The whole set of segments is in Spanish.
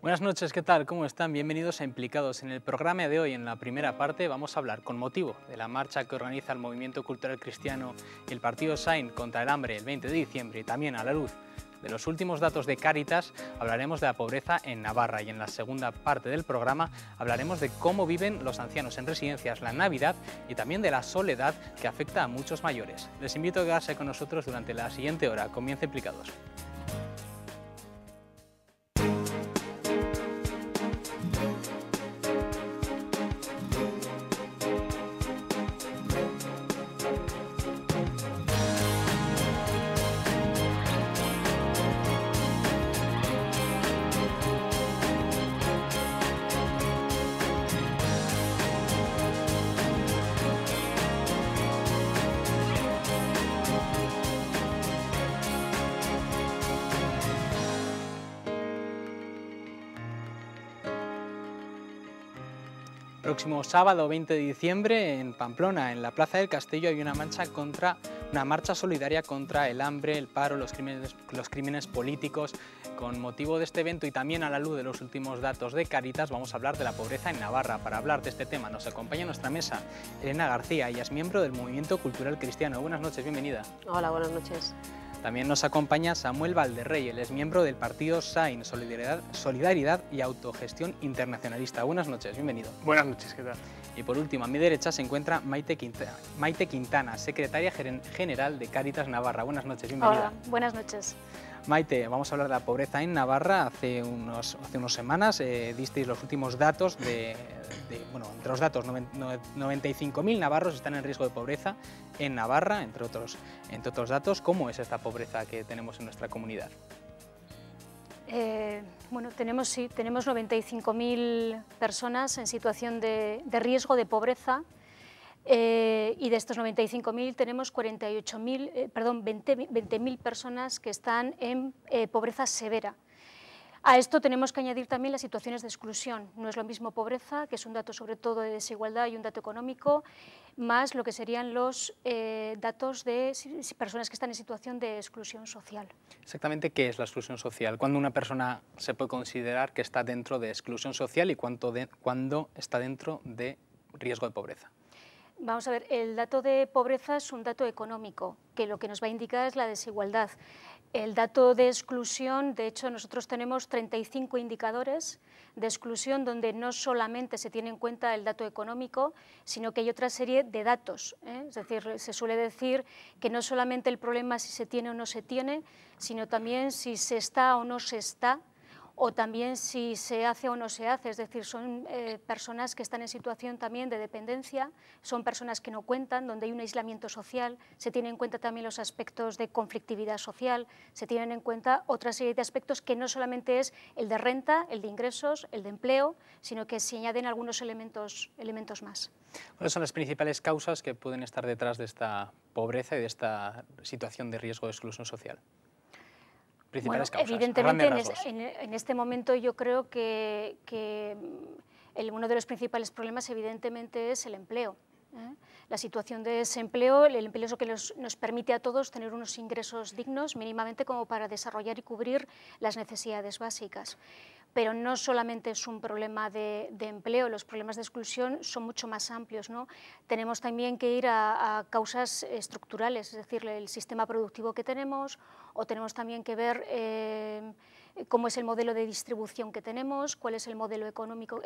Buenas noches, ¿qué tal? ¿Cómo están? Bienvenidos a Implicados. En el programa de hoy, en la primera parte, vamos a hablar con motivo de la marcha que organiza el Movimiento Cultural Cristiano y el Partido SAIN contra el hambre el 20 de diciembre y también a la luz de los últimos datos de Cáritas, hablaremos de la pobreza en Navarra y en la segunda parte del programa hablaremos de cómo viven los ancianos en residencias la Navidad y también de la soledad que afecta a muchos mayores. Les invito a quedarse con nosotros durante la siguiente hora. Comienza Implicados. Próximo sábado 20 de diciembre en Pamplona, en la Plaza del Castillo, hay una marcha solidaria contra el hambre, el paro, los crímenes políticos. Con motivo de este evento y también a la luz de los últimos datos de Cáritas, vamos a hablar de la pobreza en Navarra. Para hablar de este tema nos acompaña en nuestra mesa Elena García, ella es miembro del Movimiento Cultural Cristiano. Buenas noches, bienvenida. Hola, buenas noches. También nos acompaña Samuel Valderrey, él es miembro del partido SAIN, Solidaridad y Autogestión Internacionalista. Buenas noches, bienvenido. Buenas noches, ¿qué tal? Y por último, a mi derecha se encuentra Maite Quintana, secretaria general de Cáritas Navarra. Buenas noches, bienvenida. Hola, buenas noches. Maite, vamos a hablar de la pobreza en Navarra. Hace unas semanas disteis los últimos datos entre los datos, 95.000 navarros están en riesgo de pobreza en Navarra, entre otros datos. ¿Cómo es esta pobreza que tenemos en nuestra comunidad? Tenemos 95.000 personas en situación de riesgo de pobreza. Y de estos 95.000 tenemos 20.000 personas que están en pobreza severa. A esto tenemos que añadir también las situaciones de exclusión. No es lo mismo pobreza, que es un dato sobre todo de desigualdad y un dato económico, más lo que serían los datos de personas que están en situación de exclusión social. Exactamente, ¿qué es la exclusión social? ¿Cuándo una persona se puede considerar que está dentro de exclusión social y cuándo está dentro de riesgo de pobreza? Vamos a ver, el dato de pobreza es un dato económico, que lo que nos va a indicar es la desigualdad. El dato de exclusión, de hecho, nosotros tenemos 35 indicadores de exclusión donde no solamente se tiene en cuenta el dato económico, sino que hay otra serie de datos, Es decir, se suele decir que no solamente el problema es si se tiene o no se tiene, sino también si se está o no se está, o también si se hace o no se hace, es decir, son personas que están en situación también de dependencia, son personas que no cuentan, donde hay un aislamiento social, se tienen en cuenta también los aspectos de conflictividad social, se tienen en cuenta otra serie de aspectos que no solamente es el de renta, el de ingresos, el de empleo, sino que se añaden algunos elementos más. ¿Cuáles son las principales causas que pueden estar detrás de esta pobreza y de esta situación de riesgo de exclusión social? Bueno, evidentemente en este momento yo creo que uno de los principales problemas evidentemente es el empleo. La situación de desempleo, el empleo es lo que nos permite a todos tener unos ingresos dignos mínimamente como para desarrollar y cubrir las necesidades básicas. Pero no solamente es un problema de empleo, los problemas de exclusión son mucho más amplios, ¿no? Tenemos también que ir a causas estructurales, es decir, el sistema productivo que tenemos, o tenemos también que ver cómo es el modelo de distribución que tenemos, cuál es el modelo económico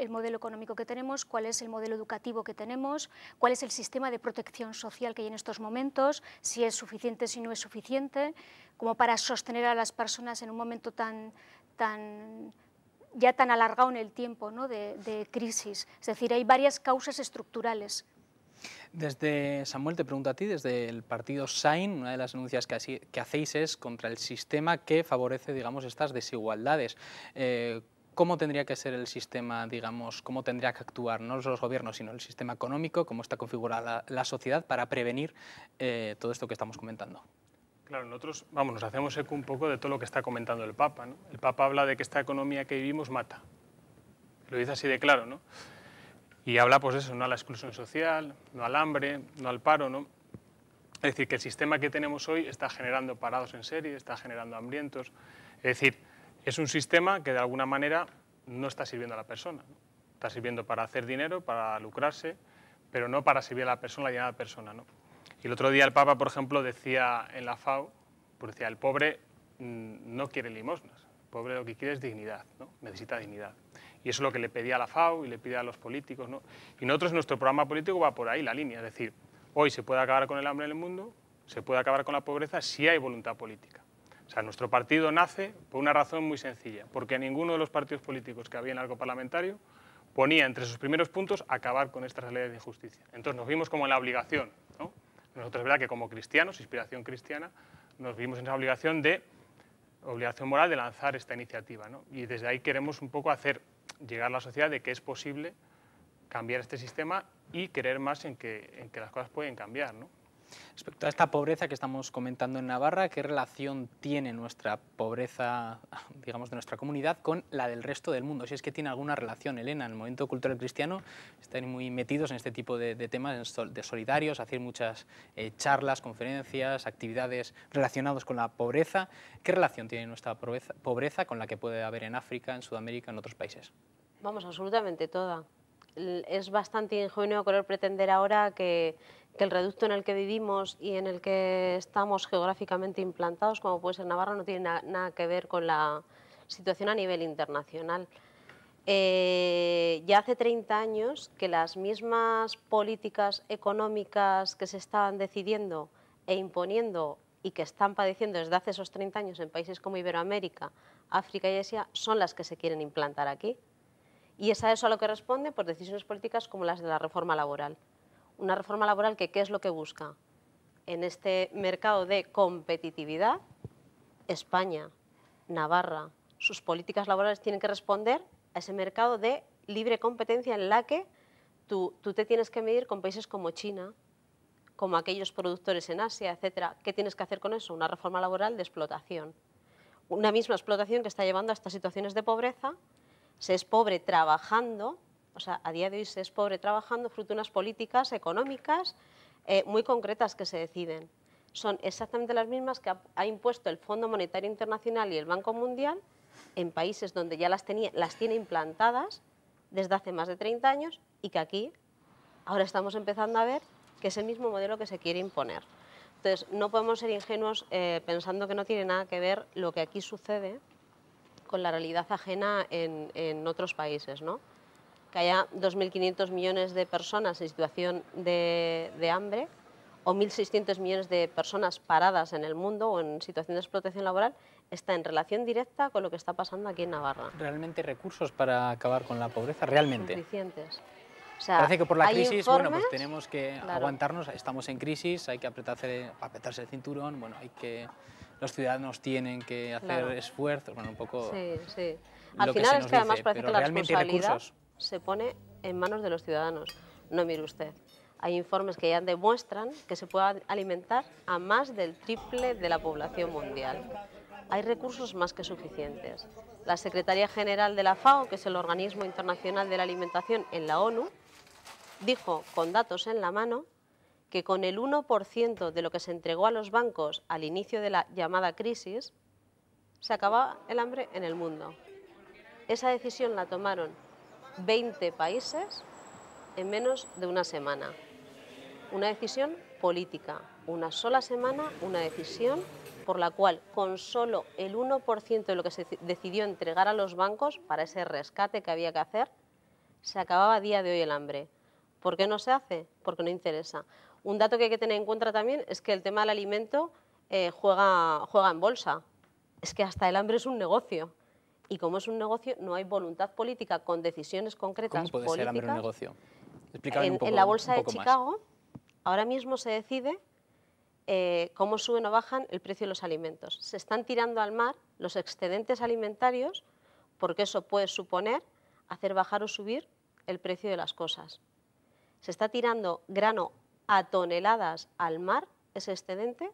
que tenemos, cuál es el modelo educativo que tenemos, cuál es el sistema de protección social que hay en estos momentos, si es suficiente, si no es suficiente, como para sostener a las personas en un momento ya tan alargado en el tiempo, ¿no? de crisis. Es decir, hay varias causas estructurales. Desde, Samuel, te pregunto a ti, desde el partido SAIN, una de las denuncias que hacéis es contra el sistema que favorece, digamos, estas desigualdades. ¿Cómo tendría que ser el sistema, digamos, cómo tendría que actuar, no los gobiernos, sino el sistema económico, cómo está configurada la sociedad para prevenir todo esto que estamos comentando? Claro, nosotros nos hacemos eco un poco de todo lo que está comentando el Papa, ¿no? El Papa habla de que esta economía que vivimos mata. Lo dice así de claro, ¿no? Y habla, pues eso, no a la exclusión social, no al hambre, no al paro, ¿no? Es decir, que el sistema que tenemos hoy está generando parados en serie, está generando hambrientos. Es decir, es un sistema que de alguna manera no está sirviendo a la persona, ¿no? Está sirviendo para hacer dinero, para lucrarse, pero no para servir a la persona, a la persona, ¿no? Y el otro día el Papa, por ejemplo, decía en la FAO, pues decía, el pobre no quiere limosnas, el pobre lo que quiere es dignidad, ¿no? Necesita dignidad. Y eso es lo que le pedía a la FAO y le pide a los políticos, ¿no? Y nosotros, nuestro programa político va por ahí la línea, es decir, hoy se puede acabar con el hambre en el mundo, se puede acabar con la pobreza si hay voluntad política. O sea, nuestro partido nace por una razón muy sencilla, porque ninguno de los partidos políticos que había en el arco parlamentario ponía entre sus primeros puntos acabar con estas leyes de injusticia. Entonces nos vimos como en la obligación, ¿no? Nosotros es verdad que como cristianos, inspiración cristiana, nos vimos en esa obligación moral de lanzar esta iniciativa, ¿no? Y desde ahí queremos un poco hacer llegar a la sociedad de que es posible cambiar este sistema y creer más en que las cosas pueden cambiar, ¿no? Respecto a esta pobreza que estamos comentando en Navarra, ¿qué relación tiene nuestra pobreza, digamos, de nuestra comunidad con la del resto del mundo? Si es que tiene alguna relación. Elena, en el movimiento cultural cristiano están muy metidos en este tipo de temas de solidarios, hacer muchas charlas, conferencias, actividades relacionadas con la pobreza. ¿Qué relación tiene nuestra pobreza con la que puede haber en África, en Sudamérica, en otros países? Vamos, absolutamente toda. Es bastante ingenuo querer pretender ahora que el reducto en el que vivimos y en el que estamos geográficamente implantados, como puede ser Navarra, no tiene nada que ver con la situación a nivel internacional. Ya hace 30 años que las mismas políticas económicas que se estaban decidiendo e imponiendo y que están padeciendo desde hace esos 30 años en países como Iberoamérica, África y Asia, son las que se quieren implantar aquí. Y es a eso a lo que responde por decisiones políticas como las de la reforma laboral. Una reforma laboral que, ¿qué es lo que busca? En este mercado de competitividad, España, Navarra, sus políticas laborales tienen que responder a ese mercado de libre competencia en la que tú te tienes que medir con países como China, como aquellos productores en Asia, etcétera. ¿Qué tienes que hacer con eso? Una reforma laboral de explotación. Una misma explotación que está llevando a estas situaciones de pobreza. Se es pobre trabajando, o sea, a día de hoy se es pobre trabajando fruto de unas políticas económicas muy concretas que se deciden. Son exactamente las mismas que ha impuesto el Fondo Monetario Internacional y el Banco Mundial en países donde ya las tiene implantadas desde hace más de 30 años y que aquí ahora estamos empezando a ver que es el mismo modelo que se quiere imponer. Entonces, no podemos ser ingenuos pensando que no tiene nada que ver lo que aquí sucede con la realidad ajena en otros países, ¿no? Que haya 2.500 millones de personas en situación de hambre o 1.600 millones de personas paradas en el mundo o en situación de explotación laboral, está en relación directa con lo que está pasando aquí en Navarra. ¿Realmente hay recursos para acabar con la pobreza? ¿Realmente? Suficientes. O sea, parece que por la crisis, informes, bueno, pues tenemos que aguantarnos, estamos en crisis, hay que apretarse el cinturón, bueno, los ciudadanos tienen que hacer esfuerzos, bueno, un poco... Sí, sí. Al final es que además parece que la responsabilidad se pone en manos de los ciudadanos. No, mire usted, hay informes que ya demuestran que se puede alimentar a más del triple de la población mundial. Hay recursos más que suficientes. La Secretaría General de la FAO, que es el Organismo Internacional de la Alimentación en la ONU, dijo con datos en la mano que con el 1% de lo que se entregó a los bancos al inicio de la llamada crisis, se acababa el hambre en el mundo. Esa decisión la tomaron 20 países en menos de una semana. Una decisión política, una sola semana, una decisión por la cual con solo el 1% de lo que se decidió entregar a los bancos para ese rescate que había que hacer, se acababa a día de hoy el hambre. ¿Por qué no se hace? Porque no interesa. Un dato que hay que tener en cuenta también es que el tema del alimento juega en bolsa. Es que hasta el hambre es un negocio. Y como es un negocio, no hay voluntad política con decisiones concretas. ¿Cómo puede políticas. ser el hambre un negocio? Explícame un poco, en la bolsa de más. Chicago, ahora mismo se decide cómo suben o bajan el precio de los alimentos. Se están tirando al mar los excedentes alimentarios porque eso puede suponer hacer bajar o subir el precio de las cosas. Se está tirando grano a toneladas al mar, ese excedente,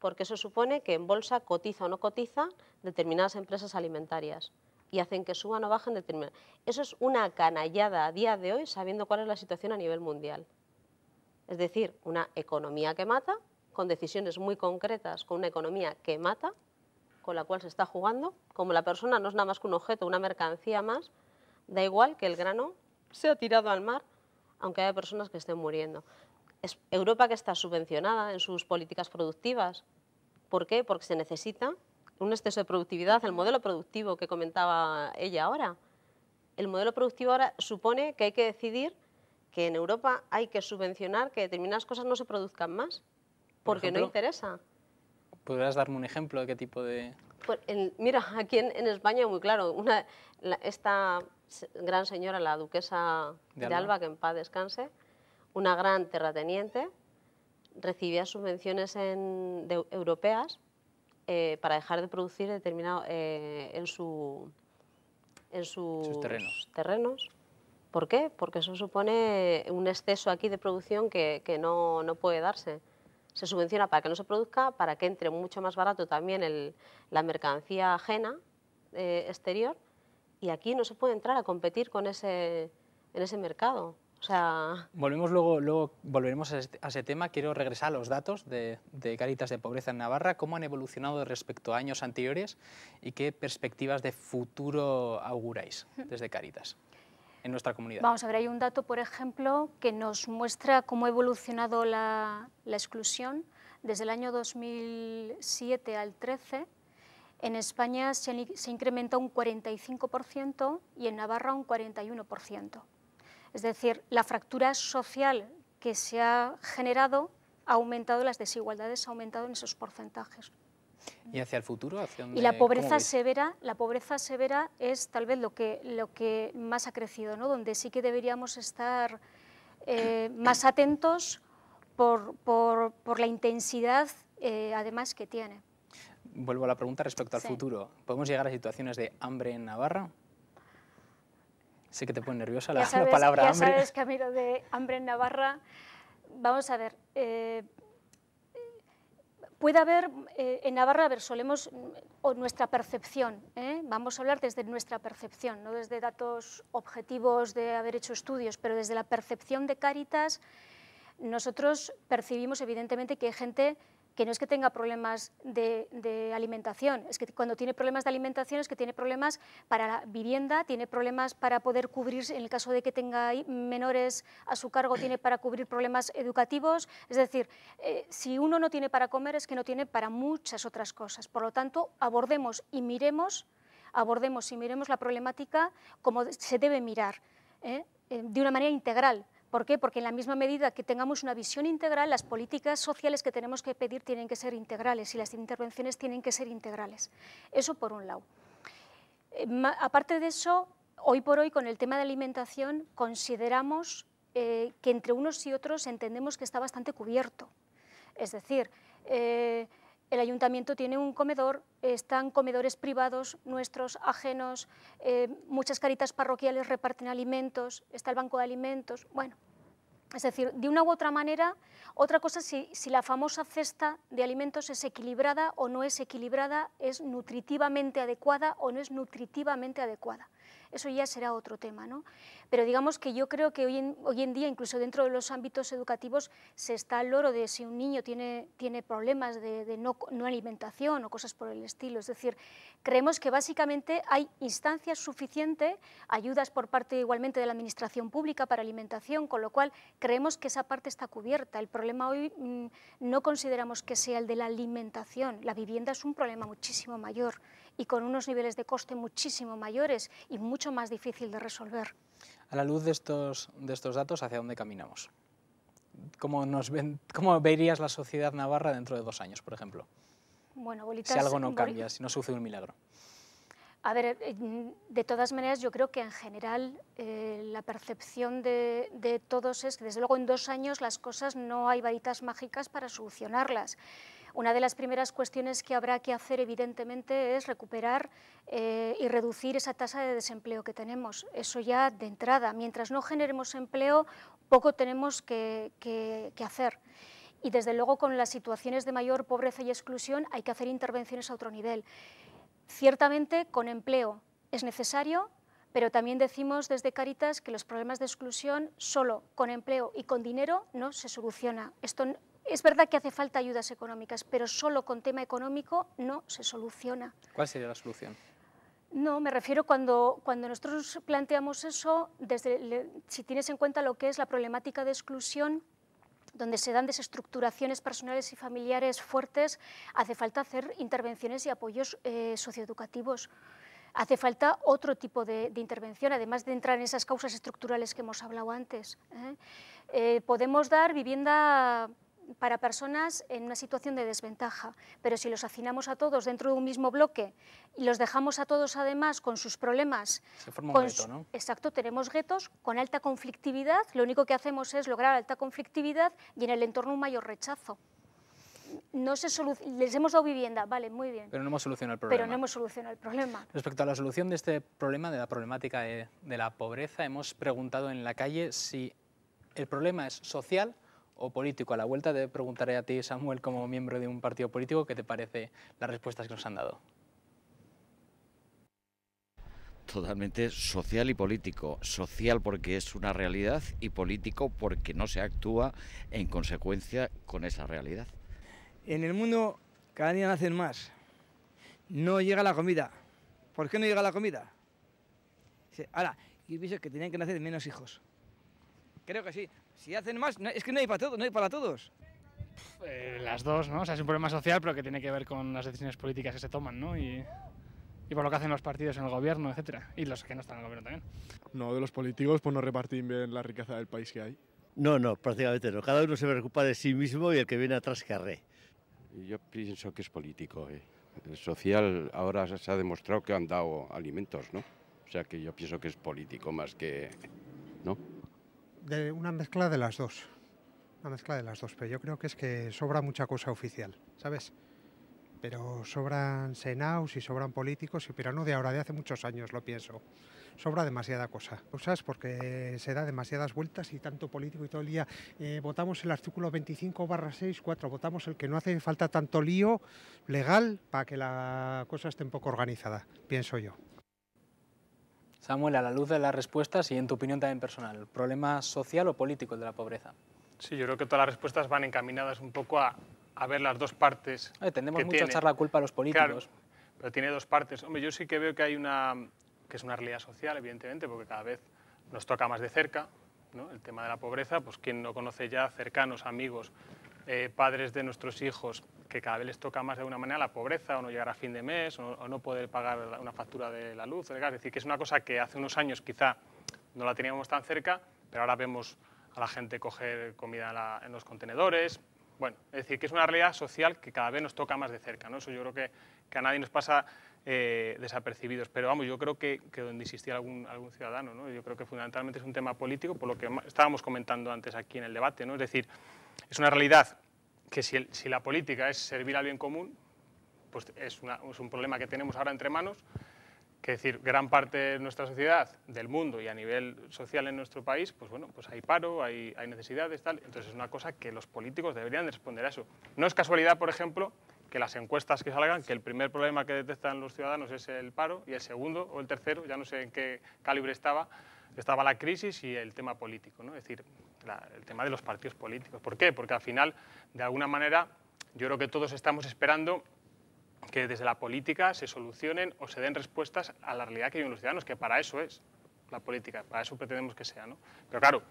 porque eso supone que en bolsa cotiza o no cotiza determinadas empresas alimentarias y hacen que suban o bajen determinadas. Eso es una canallada a día de hoy, sabiendo cuál es la situación a nivel mundial. Es decir, una economía que mata, con decisiones muy concretas, con una economía que mata, con la cual se está jugando. Como la persona no es nada más que un objeto, una mercancía más, da igual que el grano sea tirado al mar, aunque haya personas que estén muriendo. Es Europa que está subvencionada en sus políticas productivas. ¿Por qué? Porque se necesita un exceso de productividad. El modelo productivo que comentaba ella ahora. El modelo productivo ahora supone que hay que decidir que en Europa hay que subvencionar que determinadas cosas no se produzcan más, porque no interesa. ¿Podrías darme un ejemplo de qué tipo de...? Pues mira, aquí en España muy claro, esta gran señora, la duquesa de Alba, que en paz descanse, una gran terrateniente, recibía subvenciones europeas para dejar de producir determinado en sus terrenos. ¿Por qué? Porque eso supone un exceso aquí de producción que no puede darse. Se subvenciona para que no se produzca, para que entre mucho más barato también la mercancía ajena exterior, y aquí no se puede entrar a competir en ese mercado. O sea... Luego volveremos a ese tema. Quiero regresar a los datos de Cáritas de pobreza en Navarra. ¿Cómo han evolucionado respecto a años anteriores y qué perspectivas de futuro auguráis desde Cáritas en nuestra comunidad? Vamos a ver, hay un dato, por ejemplo, que nos muestra cómo ha evolucionado la exclusión desde el año 2007 al 13. En España se incrementa un 45% y en Navarra un 41%. Es decir, la fractura social que se ha generado ha aumentado, las desigualdades han aumentado en esos porcentajes. ¿Y hacia el futuro? Y la pobreza severa es tal vez lo que más ha crecido, ¿no? Donde sí que deberíamos estar más atentos por la intensidad además que tiene. Vuelvo a la pregunta respecto al futuro. ¿Podemos llegar a situaciones de hambre en Navarra? Sé que te pone nerviosa la palabra hambre. Ya sabes que a mí lo de hambre en Navarra, vamos a ver, puede haber, en Navarra, a ver, solemos, o nuestra percepción, vamos a hablar desde nuestra percepción, no desde datos objetivos de haber hecho estudios, pero desde la percepción de Cáritas, nosotros percibimos evidentemente que hay gente que no es que tenga problemas de alimentación, es que cuando tiene problemas de alimentación es que tiene problemas para la vivienda, tiene problemas para poder cubrir, en el caso de que tenga menores a su cargo, tiene para cubrir problemas educativos, es decir, si uno no tiene para comer es que no tiene para muchas otras cosas. Por lo tanto, abordemos y miremos la problemática como se debe mirar, de una manera integral. ¿Por qué? Porque en la misma medida que tengamos una visión integral, las políticas sociales que tenemos que pedir tienen que ser integrales y las intervenciones tienen que ser integrales. Eso por un lado. Aparte de eso, hoy por hoy con el tema de alimentación consideramos que entre unos y otros entendemos que está bastante cubierto. Es decir, el ayuntamiento tiene un comedor, están comedores privados, nuestros, ajenos, muchas caritas parroquiales reparten alimentos, está el banco de alimentos, bueno. Es decir, de una u otra manera, otra cosa si la famosa cesta de alimentos es equilibrada o no es equilibrada, es nutritivamente adecuada o no es nutritivamente adecuada. Eso ya será otro tema, ¿no? Pero digamos que yo creo que hoy en día, incluso dentro de los ámbitos educativos, se está al loro de si un niño tiene problemas de no alimentación o cosas por el estilo. Es decir, creemos que básicamente hay instancias suficientes, ayudas por parte igualmente de la administración pública para alimentación, con lo cual creemos que esa parte está cubierta. El problema hoy no consideramos que sea el de la alimentación. La vivienda es un problema muchísimo mayor y con unos niveles de coste muchísimo mayores y mucho más difícil de resolver. A la luz de estos datos, ¿hacia dónde caminamos? ¿Cómo verías la sociedad navarra dentro de 2 años, por ejemplo? Bueno, bolitas, si algo no cambia, si no sucede un milagro. A ver, de todas maneras, yo creo que en general la percepción de todos es que desde luego en 2 años las cosas no hay varitas mágicas para solucionarlas. Una de las primeras cuestiones que habrá que hacer, evidentemente, es recuperar y reducir esa tasa de desempleo que tenemos. Eso ya de entrada. Mientras no generemos empleo, poco tenemos que hacer. Y desde luego con las situaciones de mayor pobreza y exclusión hay que hacer intervenciones a otro nivel. Ciertamente con empleo es necesario, pero también decimos desde Cáritas que los problemas de exclusión solo con empleo y con dinero no se soluciona. Esto es verdad que hace falta ayudas económicas, pero solo con tema económico no se soluciona. ¿Cuál sería la solución? No, me refiero cuando nosotros planteamos eso, si tienes en cuenta lo que es la problemática de exclusión, donde se dan desestructuraciones personales y familiares fuertes, hace falta hacer intervenciones y apoyos socioeducativos. Hace falta otro tipo de intervención, además de entrar en esas causas estructurales que hemos hablado antes. Podemos dar vivienda para personas en una situación de desventaja, pero si los hacinamos a todos dentro de un mismo bloque y los dejamos a todos además con sus problemas... Se forma un gueto, ¿no? Exacto, tenemos guetos con alta conflictividad, lo único que hacemos es lograr alta conflictividad y en el entorno un mayor rechazo. Les hemos dado vivienda, vale, muy bien. Pero no hemos solucionado el problema. Pero no hemos solucionado el problema. Respecto a la solución de este problema, de la problemática de la pobreza, hemos preguntado en la calle si el problema es social o político. A la vuelta te preguntaré a ti, Samuel, como miembro de un partido político, ¿qué te parece las respuestas que nos han dado? Totalmente social y político. Social porque es una realidad y político porque no se actúa en consecuencia con esa realidad. En el mundo cada día nacen más. No llega la comida. ¿Por qué no llega la comida? Ahora, yo pienso que tenían que nacer menos hijos. Creo que sí. Si hacen más, es que no hay para todos, no hay para todos. Las dos, ¿no? O sea, es un problema social, pero que tiene que ver con las decisiones políticas que se toman, ¿no? Y por lo que hacen los partidos en el gobierno, etcétera. Y los que no están en el gobierno también. No, de los políticos, pues no repartir bien la riqueza del país que hay. No, prácticamente no. Cada uno se preocupa de sí mismo y el que viene atrás que arre. Yo pienso que es político. El social ahora se ha demostrado que han dado alimentos, ¿no? O sea que yo pienso que es político más que... ¿no? De una mezcla de las dos. Una mezcla de las dos, pero yo creo que es que sobra mucha cosa oficial, ¿sabes? Pero sobran senaos y sobran políticos, pero no de ahora, de hace muchos años lo pienso. Sobra demasiada cosa. ¿Sabes? Porque se da demasiadas vueltas y tanto político y todo el día. Votamos el artículo 25/6, 4. Votamos el que no hace falta tanto lío legal para que la cosa esté un poco organizada, pienso yo. Samuel, a la luz de las respuestas y en tu opinión también personal, ¿problema social o político el de la pobreza? Sí, yo creo que todas las respuestas van encaminadas un poco a ver las dos partes. Tendemos mucho a echar la culpa a los políticos. Claro, pero tiene dos partes. Hombre, yo sí que veo que hay que es una realidad social, evidentemente, porque cada vez nos toca más de cerca, ¿no? El tema de la pobreza, pues quien no conoce ya, cercanos, amigos, padres de nuestros hijos, que cada vez les toca más de alguna manera la pobreza, o no llegar a fin de mes, o no poder pagar una factura de la luz, o del gas. Es decir, que es una cosa que hace unos años quizá no la teníamos tan cerca, pero ahora vemos a la gente coger comida en los contenedores. Bueno, es decir, que es una realidad social que cada vez nos toca más de cerca, ¿no? Eso yo creo que a nadie nos pasa desapercibidos. Pero vamos, yo creo que donde insistía algún ciudadano, ¿no? Yo creo que fundamentalmente es un tema político, por lo que estábamos comentando antes aquí en el debate, ¿no? Es decir, es una realidad que si la política es servir al bien común, pues es un problema que tenemos ahora entre manos, que es decir, gran parte de nuestra sociedad, del mundo y a nivel social en nuestro país, pues bueno, pues hay paro, hay necesidades, tal. Entonces es una cosa que los políticos deberían de responder a eso. No es casualidad, por ejemplo, que las encuestas que salgan, que el primer problema que detectan los ciudadanos es el paro y el segundo o el tercero, ya no sé en qué calibre estaba la crisis y el tema político, ¿no? Es decir, el tema de los partidos políticos. ¿Por qué? Porque al final, de alguna manera, yo creo que todos estamos esperando que desde la política se solucionen o se den respuestas a la realidad que viven los ciudadanos, que para eso es la política, para eso pretendemos que sea, ¿no? Pero claro,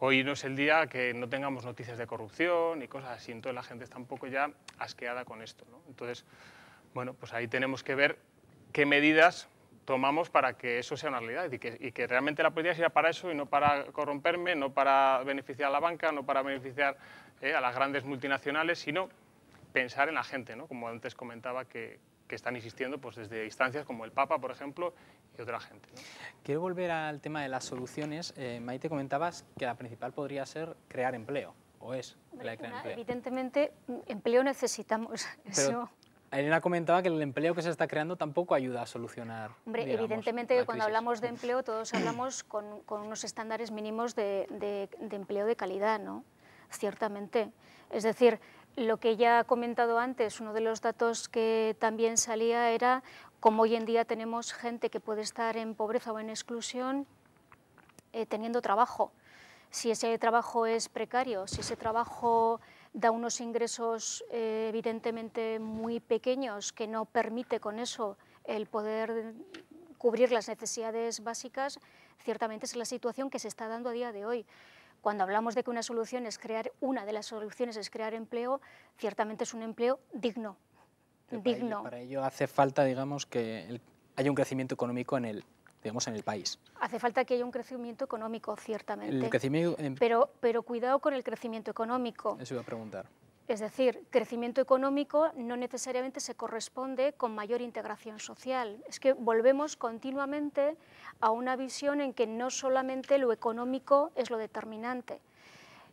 hoy no es el día que no tengamos noticias de corrupción y cosas así, entonces la gente está un poco ya asqueada con esto, ¿no? Entonces, bueno, pues ahí tenemos que ver qué medidas tomamos para que eso sea una realidad y que realmente la política sea para eso y no para corromperme, no para beneficiar a la banca, no para beneficiar a las grandes multinacionales, sino pensar en la gente, ¿no? Como antes comentaba, que están insistiendo pues, desde instancias como el Papa, por ejemplo, y otra gente, ¿no? Quiero volver al tema de las soluciones. Maite, comentabas que la principal podría ser crear empleo, o es la de crear empleo. Evidentemente, empleo necesitamos. Pero Elena comentaba que el empleo que se está creando tampoco ayuda a solucionar. Hombre, digamos, evidentemente que cuando hablamos de empleo todos hablamos con unos estándares mínimos de empleo de calidad, ¿no? Ciertamente. Es decir, lo que ya he comentado antes, uno de los datos que también salía era cómo hoy en día tenemos gente que puede estar en pobreza o en exclusión teniendo trabajo. Si ese trabajo es precario, si ese trabajo da unos ingresos evidentemente muy pequeños que no permite con eso el poder cubrir las necesidades básicas, ciertamente es la situación que se está dando a día de hoy. Cuando hablamos de que una de las soluciones es crear empleo, ciertamente es un empleo digno. Para ello hace falta, digamos, que haya un crecimiento económico en el país. Hace falta que haya un crecimiento económico, ciertamente. El pero cuidado con el crecimiento económico. Eso iba a preguntar. Es decir, crecimiento económico no necesariamente se corresponde con mayor integración social. Es que volvemos continuamente a una visión en que no solamente lo económico es lo determinante.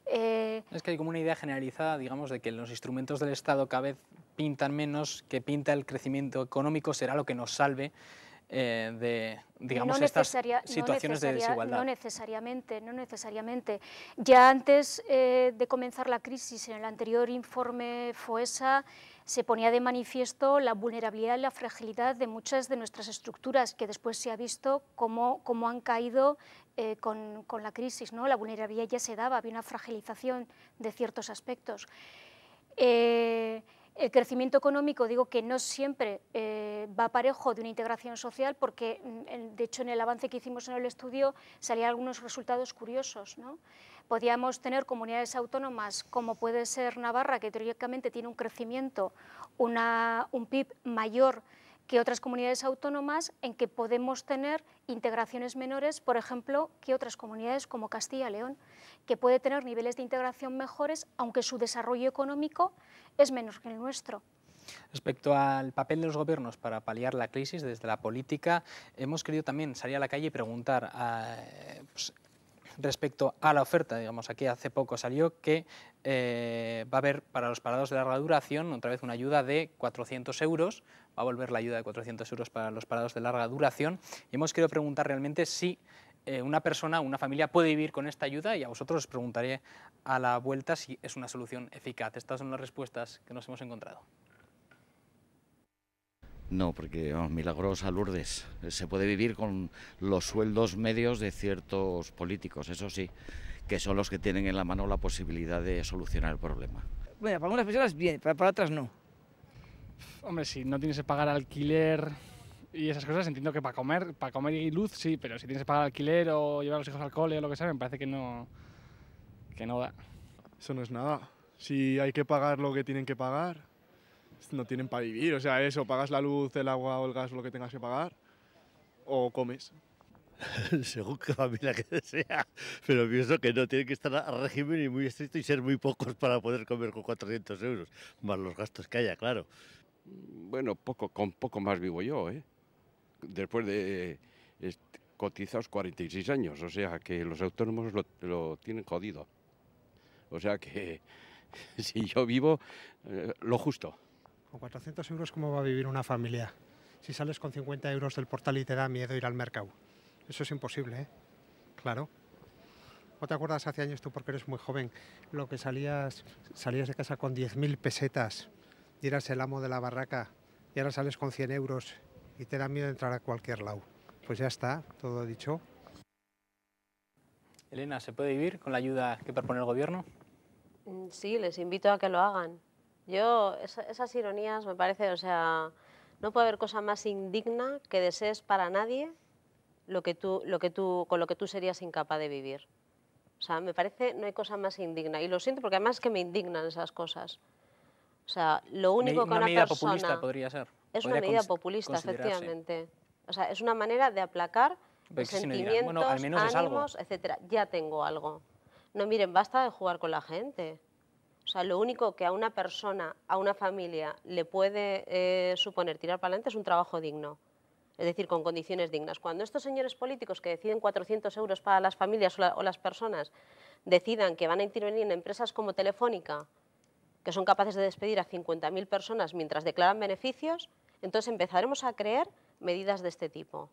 Es que hay como una idea generalizada, digamos, de que los instrumentos del Estado cada vez pintan menos, que pinta el crecimiento económico será lo que nos salve de, digamos, estas situaciones de desigualdad. No necesariamente. Ya antes de comenzar la crisis, en el anterior informe FOESA, se ponía de manifiesto la vulnerabilidad y la fragilidad de muchas de nuestras estructuras, que después se ha visto cómo han caído con la crisis, ¿no? La vulnerabilidad ya se daba, había una fragilización de ciertos aspectos. El crecimiento económico, digo que no siempre va parejo de una integración social, porque de hecho en el avance que hicimos en el estudio salían algunos resultados curiosos, ¿no? Podíamos tener comunidades autónomas como puede ser Navarra, que teóricamente tiene un crecimiento, un PIB mayor que otras comunidades autónomas, en que podemos tener integraciones menores, por ejemplo, que otras comunidades como Castilla y León, que puede tener niveles de integración mejores, aunque su desarrollo económico es menor que el nuestro. Respecto al papel de los gobiernos para paliar la crisis desde la política, hemos querido también salir a la calle y preguntar respecto a la oferta. Digamos, aquí hace poco salió que va a haber para los parados de larga duración otra vez una ayuda de 400 euros, va a volver la ayuda de 400 euros para los parados de larga duración, y hemos querido preguntar realmente si una persona, una familia puede vivir con esta ayuda, y a vosotros os preguntaré a la vuelta si es una solución eficaz. Estas son las respuestas que nos hemos encontrado. No, porque milagros a Lourdes. Se puede vivir con los sueldos medios de ciertos políticos, eso sí, que son los que tienen en la mano la posibilidad de solucionar el problema. Bueno, para algunas personas bien, para otras no. Hombre, si no tienes que pagar alquiler y esas cosas, entiendo que para comer y luz sí, pero si tienes que pagar alquiler o llevar a los hijos al cole o lo que sea, me parece que no da. Eso no es nada. Si hay que pagar lo que tienen que pagar, no tienen para vivir. O sea, eso, pagas la luz, el agua o el gas o lo que tengas que pagar, o comes. Según qué familia que sea, pero pienso que no, tiene que estar a régimen y muy estricto y ser muy pocos para poder comer con 400 euros, más los gastos que haya, claro. Bueno, con poco más vivo yo, ¿eh? Después de cotizados 46 años, o sea que los autónomos lo tienen jodido. O sea que si yo vivo lo justo. Con 400 euros, ¿cómo va a vivir una familia? Si sales con 50 euros del portal y te da miedo ir al mercado. Eso es imposible, ¿eh? Claro. ¿No te acuerdas hace años tú, porque eres muy joven, lo que salías de casa con 10.000 pesetas y eras el amo de la barraca y ahora sales con 100 euros y te da miedo entrar a cualquier lado? Pues ya está, todo dicho. Elena, ¿se puede vivir con la ayuda que propone el gobierno? Sí, les invito a que lo hagan. Yo, esas ironías me parece, o sea, no puede haber cosa más indigna que desees para nadie con lo que tú serías incapaz de vivir. O sea, me parece, no hay cosa más indigna. Y lo siento porque además que me indignan esas cosas. O sea, lo único que una medida persona... populista podría ser. Es una medida populista, efectivamente. O sea, es una manera de aplacar sentimientos, bueno, al menos ánimos, etcétera. Ya tengo algo. No, miren, basta de jugar con la gente. O sea, lo único que a una persona, a una familia, le puede suponer tirar para adelante es un trabajo digno. Es decir, con condiciones dignas. Cuando estos señores políticos que deciden 400 euros para las familias o las personas decidan que van a intervenir en empresas como Telefónica, que son capaces de despedir a 50.000 personas mientras declaran beneficios, entonces empezaremos a creer medidas de este tipo.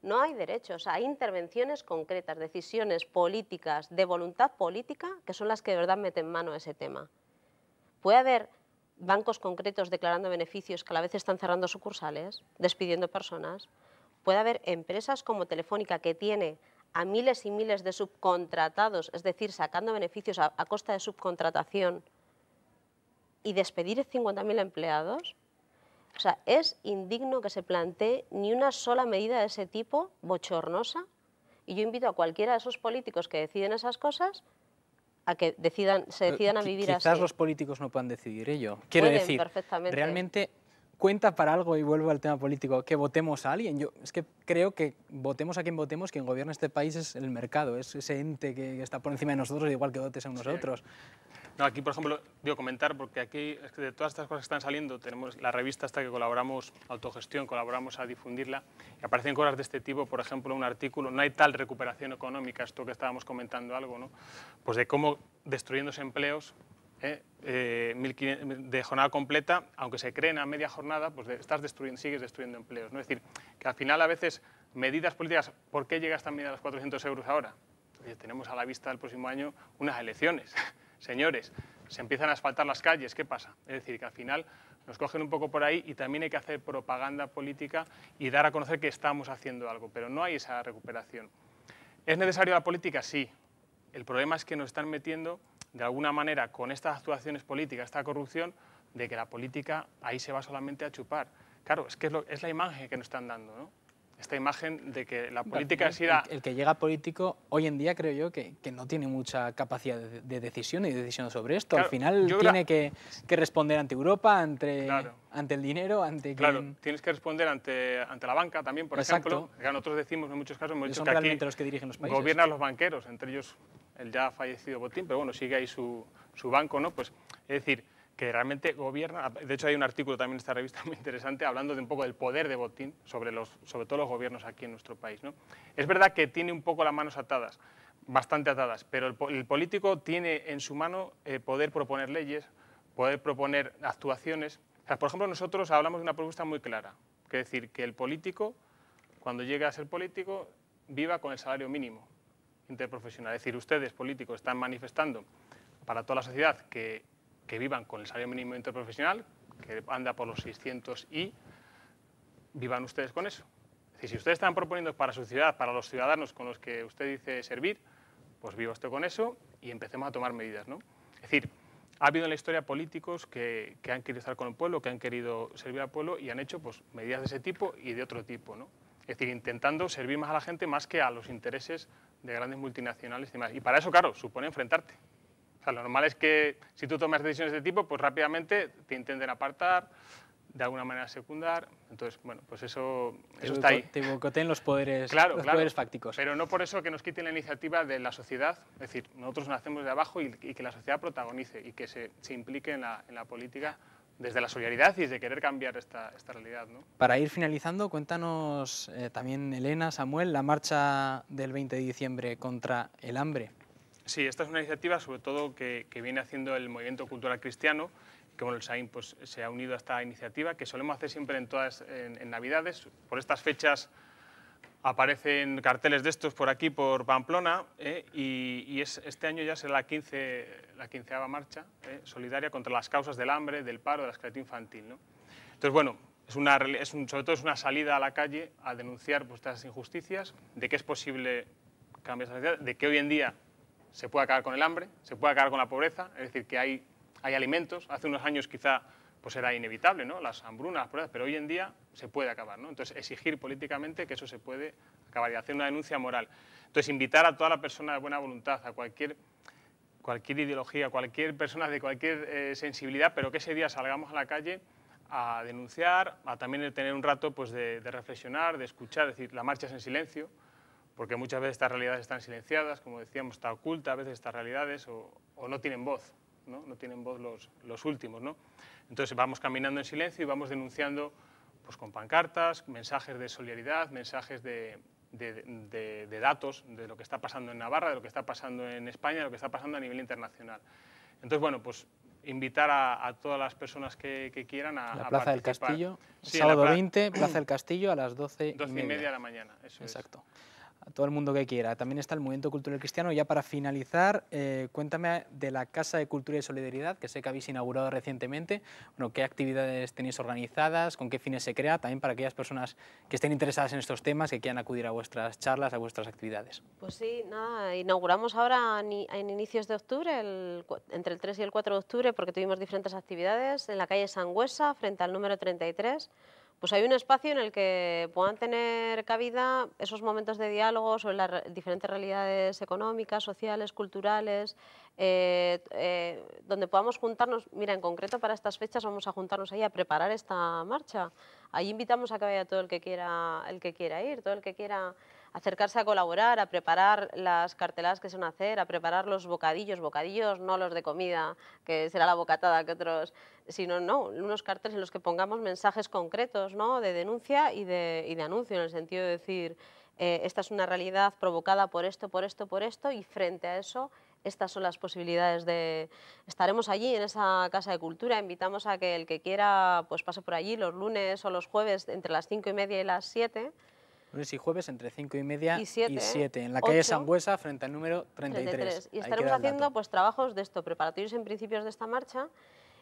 No hay derechos, hay intervenciones concretas, decisiones políticas, de voluntad política, que son las que de verdad meten mano a ese tema. Puede haber bancos concretos declarando beneficios que a la vez están cerrando sucursales, despidiendo personas. Puede haber empresas como Telefónica, que tiene a miles y miles de subcontratados, es decir, sacando beneficios a costa de subcontratación, y despedir 50.000 empleados. O sea, es indigno que se plantee ni una sola medida de ese tipo, bochornosa, y yo invito a cualquiera de esos políticos que deciden esas cosas a que se decidan a vivir así. Quizás los políticos no puedan decidir ello. Quiero decir, realmente cuenta para algo, y vuelvo al tema político, que votemos a alguien. Yo es que creo que votemos a quien votemos, quien gobierna este país es el mercado, es ese ente que está por encima de nosotros, igual que votes a nosotros. No, aquí, por ejemplo, digo comentar, porque aquí es que de todas estas cosas que están saliendo, tenemos la revista hasta que colaboramos, Autogestión, colaboramos a difundirla, y aparecen cosas de este tipo, por ejemplo, un artículo, no hay tal recuperación económica, esto que estábamos comentando algo, ¿no? Pues de cómo destruyéndose empleos de jornada completa, aunque se creen a media jornada, pues sigues destruyendo empleos, ¿no? Es decir, que al final a veces medidas políticas, ¿por qué llegas también a los 400 euros ahora? Oye, tenemos a la vista el próximo año unas elecciones. Señores, se empiezan a asfaltar las calles, ¿qué pasa? Es decir, que al final nos cogen un poco por ahí y también hay que hacer propaganda política y dar a conocer que estamos haciendo algo, pero no hay esa recuperación. ¿Es necesario la política? Sí. El problema es que nos están metiendo, de alguna manera, con estas actuaciones políticas, esta corrupción, de que la política ahí se va solamente a chupar. Claro, es que es la imagen que nos están dando, ¿no? Esta imagen de que la política es ir a... El que llega político, hoy en día creo yo que no tiene mucha capacidad de decisión y de decisión sobre esto. Claro, al final tiene que responder ante Europa, ante el dinero, ante Claro, tienes que responder ante la banca también, por ejemplo. Que nosotros decimos en muchos casos, hemos dicho que aquí los que dirigen los países. Gobiernan los banqueros, entre ellos el ya fallecido Botín, pero bueno, sigue ahí su banco, ¿no? Pues, es decir, que realmente gobierna. De hecho, hay un artículo también en esta revista muy interesante hablando de un poco del poder de Botín sobre todo los gobiernos aquí en nuestro país, ¿no? Es verdad que tiene un poco las manos atadas, bastante atadas, pero el político tiene en su mano poder proponer leyes, poder proponer actuaciones. O sea, por ejemplo, nosotros hablamos de una propuesta muy clara, que es decir, que el político, cuando llegue a ser político, viva con el salario mínimo interprofesional. Es decir, ustedes, políticos, están manifestando para toda la sociedad que vivan con el salario mínimo interprofesional, que anda por los 600 y vivan ustedes con eso. Es decir, si ustedes están proponiendo para su ciudad, para los ciudadanos con los que usted dice servir, pues viva usted con eso y empecemos a tomar medidas, ¿no? Es decir, ha habido en la historia políticos que han querido estar con el pueblo, que han querido servir al pueblo y han hecho pues, medidas de ese tipo y de otro tipo, ¿no? Es decir, intentando servir más a la gente más que a los intereses de grandes multinacionales y demás. Y para eso, claro, supone enfrentarte. O sea, lo normal es que si tú tomas decisiones de tipo, pues rápidamente te intenten apartar, de alguna manera secundar. Entonces, bueno, pues eso está ahí. Te boicoteen los poderes, poderes fácticos. Pero no por eso que nos quiten la iniciativa de la sociedad. Es decir, nosotros nacemos de abajo y que la sociedad protagonice y que se implique en la política desde la solidaridad y desde querer cambiar esta realidad, ¿no? Para ir finalizando, cuéntanos también, Elena, Samuel, la marcha del 20 de diciembre contra el hambre. Sí, esta es una iniciativa sobre todo que viene haciendo el movimiento cultural cristiano, que bueno, el SAIN pues, se ha unido a esta iniciativa, que solemos hacer siempre en Navidades. Por estas fechas aparecen carteles de estos por aquí, por Pamplona, y este año ya será la 15ª marcha solidaria contra las causas del hambre, del paro, de la esclavitud infantil, ¿no? Entonces, bueno, sobre todo es una salida a la calle a denunciar pues, estas injusticias, de que es posible cambiar esa sociedad, de que hoy en día se puede acabar con el hambre, se puede acabar con la pobreza, es decir, que hay alimentos. Hace unos años quizá pues era inevitable, ¿no? Las hambrunas, las pobrezas, pero hoy en día se puede acabar, ¿no? Entonces, exigir políticamente que eso se puede acabar y hacer una denuncia moral. Entonces, invitar a toda la persona de buena voluntad, a cualquier ideología, cualquier persona de cualquier sensibilidad, pero que ese día salgamos a la calle a denunciar, a también tener un rato pues, de reflexionar, de escuchar, es decir, la marcha es en silencio, porque muchas veces estas realidades están silenciadas, como decíamos, está oculta a veces estas realidades o no tienen voz, ¿no? No tienen voz los últimos, ¿no? Entonces vamos caminando en silencio y vamos denunciando pues, con pancartas, mensajes de solidaridad, mensajes de datos de lo que está pasando en Navarra, de lo que está pasando en España, de lo que está pasando a nivel internacional. Entonces, bueno, pues invitar a todas las personas que quieran a la Plaza participar. del Castillo, Sí, sábado 20, Plaza del Castillo a las 12:30 de la mañana. Eso exacto. a todo el mundo que quiera. También está el Movimiento Cultural Cristiano. Ya para finalizar, cuéntame de la Casa de Cultura y Solidaridad, que sé que habéis inaugurado recientemente. Bueno, ¿qué actividades tenéis organizadas? ¿Con qué fines se crea? También para aquellas personas que estén interesadas en estos temas, que quieran acudir a vuestras charlas, a vuestras actividades. Pues sí, nada, inauguramos ahora en inicios de octubre, entre el 3 y el 4 de octubre, porque tuvimos diferentes actividades en la calle Sangüesa, frente al número 33. Pues hay un espacio en el que puedan tener cabida esos momentos de diálogo sobre las diferentes realidades económicas, sociales, culturales, donde podamos juntarnos. Mira, en concreto para estas fechas vamos a juntarnos ahí a preparar esta marcha. Ahí invitamos a que vaya todo el que quiera ir, todo el que quiera acercarse a colaborar, a preparar las carteladas que se van a hacer, a preparar los bocadillos no los de comida, que será la bocatada que otros, sino unos carteles en los que pongamos mensajes concretos, ¿no?, de denuncia y de anuncio, en el sentido de decir, esta es una realidad provocada por esto, y frente a eso, estas son las posibilidades de... Estaremos allí en esa Casa de Cultura, invitamos a que el que quiera pues pase por allí los lunes o los jueves entre las 5:30 y las 7. Lunes y jueves entre 5:30 y 7, en la 8, calle Sangüesa, frente al número 33. Y estaremos haciendo pues trabajos de esto, preparatorios en principios de esta marcha,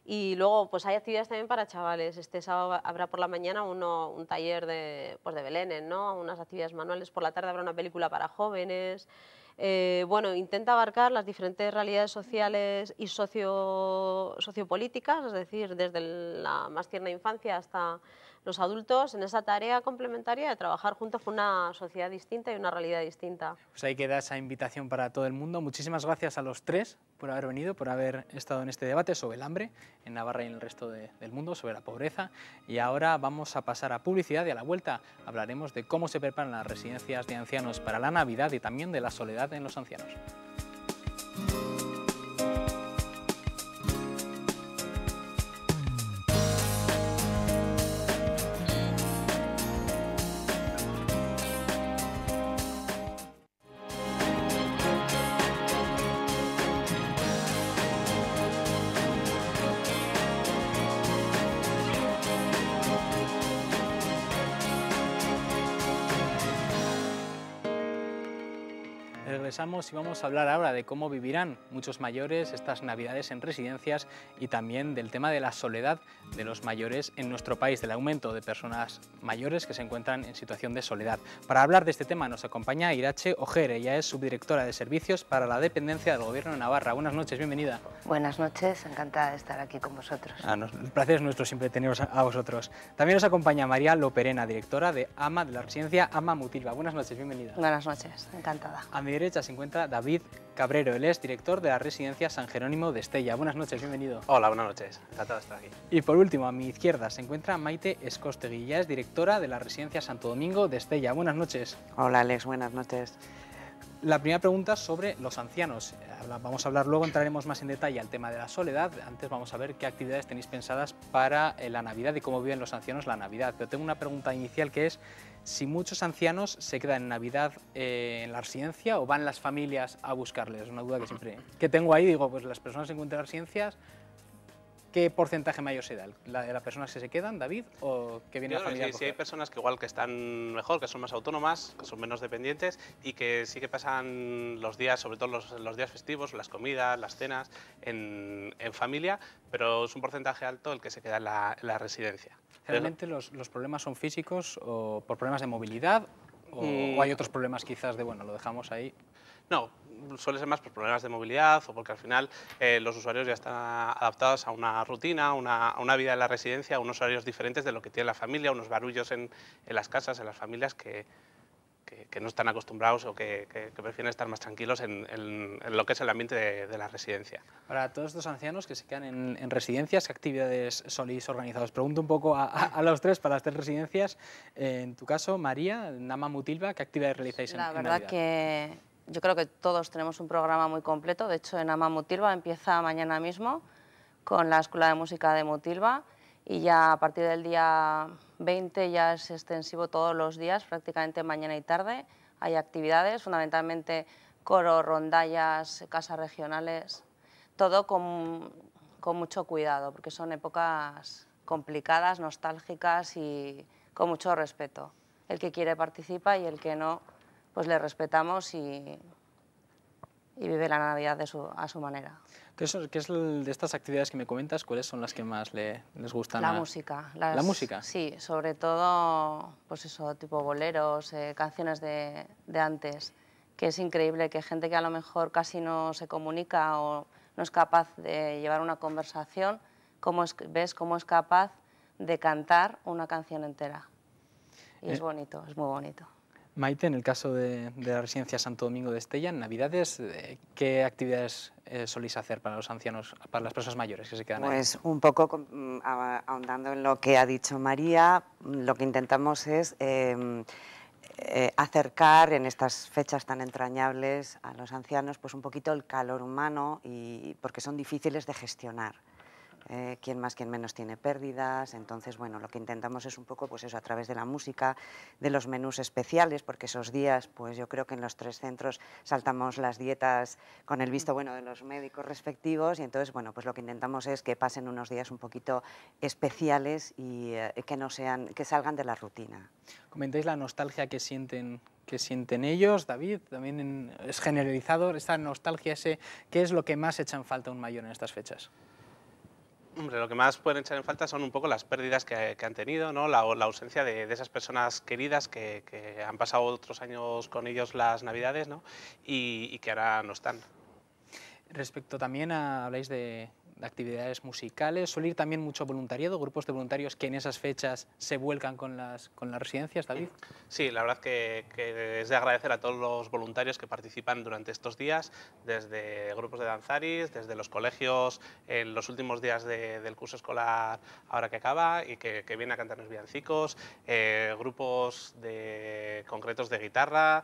y luego pues hay actividades también para chavales. Este sábado habrá por la mañana un taller de Belén, ¿no?, unas actividades manuales. Por la tarde habrá una película para jóvenes. Bueno, intenta abarcar las diferentes realidades sociales y sociopolíticas, es decir, desde la más tierna infancia hasta los adultos, en esa tarea complementaria de trabajar juntos con una sociedad distinta y una realidad distinta. Pues ahí queda esa invitación para todo el mundo. Muchísimas gracias a los tres por haber venido, por haber estado en este debate sobre el hambre en Navarra y en el resto del mundo, sobre la pobreza. Y ahora vamos a pasar a publicidad, y a la vuelta hablaremos de cómo se preparan las residencias de ancianos para la Navidad y también de la soledad en los ancianos. Regresamos y vamos a hablar ahora de cómo vivirán muchos mayores estas Navidades en residencias, y también del tema de la soledad de los mayores en nuestro país, del aumento de personas mayores que se encuentran en situación de soledad. Para hablar de este tema nos acompaña Irache Ojere, ella es subdirectora de Servicios para la Dependencia del Gobierno de Navarra. Buenas noches, bienvenida. Buenas noches, encantada de estar aquí con vosotros. El placer es nuestro siempre teneros a vosotros. También nos acompaña María Loperena, directora de AMA, de la residencia AMA Mutilva. Buenas noches, bienvenida. Buenas noches, encantada. A mi derecha se encuentra David Cabrero, él es director de la residencia San Jerónimo de Estella. Buenas noches, bienvenido. Hola, buenas noches, encantado de estar aquí. Y por último, a mi izquierda se encuentra Maite Escostegui, ella es directora de la residencia Santo Domingo de Estella. Buenas noches. Hola Alex, buenas noches. La primera pregunta sobre los ancianos. Vamos a hablar luego, entraremos más en detalle al tema de la soledad. Antes vamos a ver qué actividades tenéis pensadas para la Navidad y cómo viven los ancianos la Navidad. Pero tengo una pregunta inicial, que es si muchos ancianos se quedan en Navidad en la residencia o van las familias a buscarles. Es una duda que siempre tengo ahí. Digo, pues las personas se encuentran en residencias, ¿qué porcentaje mayor se da? ¿La de las personas que se quedan, David, o que viene la familia? Sí, hay personas que igual que están mejor, que son más autónomas, que son menos dependientes y que sí que pasan los días, sobre todo los días festivos, las comidas, las cenas, en familia, pero es un porcentaje alto el que se queda en la residencia. ¿Realmente los problemas son físicos o por problemas de movilidad o hay otros problemas quizás de, bueno, lo dejamos ahí? No, suele ser más por problemas de movilidad o porque al final los usuarios ya están adaptados a una rutina, a una vida en la residencia, a unos horarios diferentes de lo que tiene la familia, unos barullos en las casas, en las familias que no están acostumbrados o que prefieren estar más tranquilos en lo que es el ambiente de la residencia. Para todos estos ancianos que se quedan en residencias, ¿qué actividades soléis organizar? Os pregunto un poco a los tres, para las tres residencias. En tu caso, María, en AMA Mutilva, ¿qué actividades realizáis en Navidad? La verdad que yo creo que todos tenemos un programa muy completo. De hecho, en AMA Mutilva empieza mañana mismo con la Escuela de Música de Mutilva, y ya a partir del día 20 ya es extensivo todos los días, prácticamente mañana y tarde. Hay actividades, fundamentalmente coro, rondallas, casas regionales, todo con mucho cuidado, porque son épocas complicadas, nostálgicas y con mucho respeto. El que quiere participa y el que no, pues le respetamos y vive la Navidad a su manera. ¿Qué es de estas actividades que me comentas? ¿Cuáles son las que más les gustan? La música. ¿La música? Sí, sobre todo, pues eso, tipo boleros, canciones de antes, que es increíble que gente que a lo mejor casi no se comunica o no es capaz de llevar una conversación, ves cómo es capaz de cantar una canción entera. Y es bonito, es muy bonito. Maite, en el caso de la residencia Santo Domingo de Estella, en Navidades, ¿qué actividades soléis hacer para los ancianos, para las personas mayores que se quedan ahí? Pues un poco ahondando en lo que ha dicho María, lo que intentamos es acercar en estas fechas tan entrañables a los ancianos pues un poquito el calor humano, porque son difíciles de gestionar. Quien más, quien menos tiene pérdidas, entonces bueno, lo que intentamos es un poco pues eso, a través de la música, de los menús especiales, porque esos días pues yo creo que en los 3 centros saltamos las dietas con el visto bueno de los médicos respectivos, y entonces bueno, pues lo que intentamos es que pasen unos días un poquito especiales y que salgan de la rutina. Comentáis la nostalgia que sienten ellos, David, también es generalizado esta nostalgia, ¿qué es lo que más echa en falta a un mayor en estas fechas? Hombre, lo que más pueden echar en falta son un poco las pérdidas que han tenido, ¿no? La ausencia de esas personas queridas que han pasado otros años con ellos las Navidades, ¿no? y que ahora no están. Respecto también habláis de actividades musicales, suele ir también mucho voluntariado, grupos de voluntarios que en esas fechas se vuelcan con las residencias, David. Sí, la verdad que es de agradecer a todos los voluntarios que participan durante estos días, desde grupos de danzaris, desde los colegios en los últimos días del curso escolar ahora que acaba y que vienen a cantarnos villancicos, grupos concretos de guitarra,